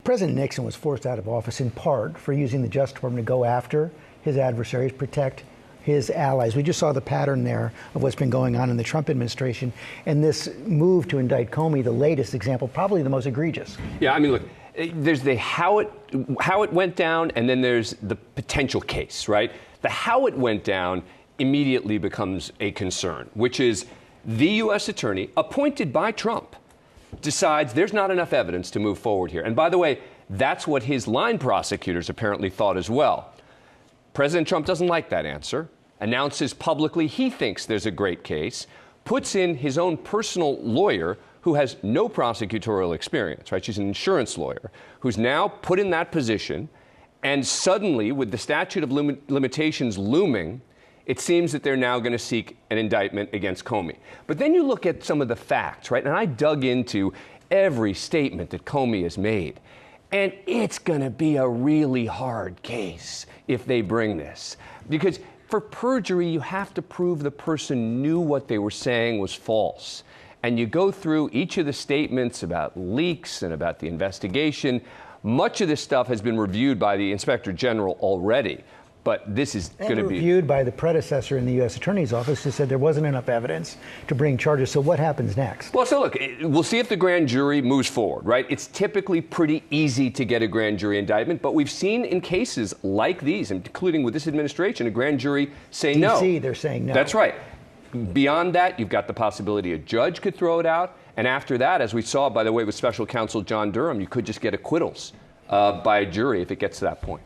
President Nixon was forced out of office in part for using the Justice Department to go after his adversaries, protect his allies. We just saw the pattern there of what's been going on in the Trump administration. And this move to indict Comey, the latest example, probably the most egregious. Yeah, I mean, look, there's the how it went down, and then there's the potential case, right? The how it went down immediately becomes a concern, which is the U.S. attorney appointed by Trump decides there's not enough evidence to move forward here. And by the way, that's what his line prosecutors apparently thought as well. President Trump doesn't like that answer, announces publicly he thinks there's a great case, puts in his own personal lawyer who has no prosecutorial experience, right? She's an insurance lawyer who's now put in that position. And suddenly, with the statute of limitations looming, it seems that they're now going to seek an indictment against Comey. But then you look at some of the facts, right? And I dug into every statement that Comey has made. And it's going to be a really hard case if they bring this. Because for perjury, you have to prove the person knew what they were saying was false. And you go through each of the statements about leaks and about the investigation. Much of this stuff has been reviewed by the Inspector General already. But this is going to be reviewed by the predecessor in the U.S. Attorney's Office who said there wasn't enough evidence to bring charges. So what happens next? Well, so look, we'll see if the grand jury moves forward, right? It's typically pretty easy to get a grand jury indictment, but we've seen in cases like these, including with this administration, a grand jury say no. DC, they're saying no. That's right. Beyond that, you've got the possibility a judge could throw it out. And after that, as we saw, by the way, with special counsel John Durham, you could just get acquittals by a jury if it gets to that point.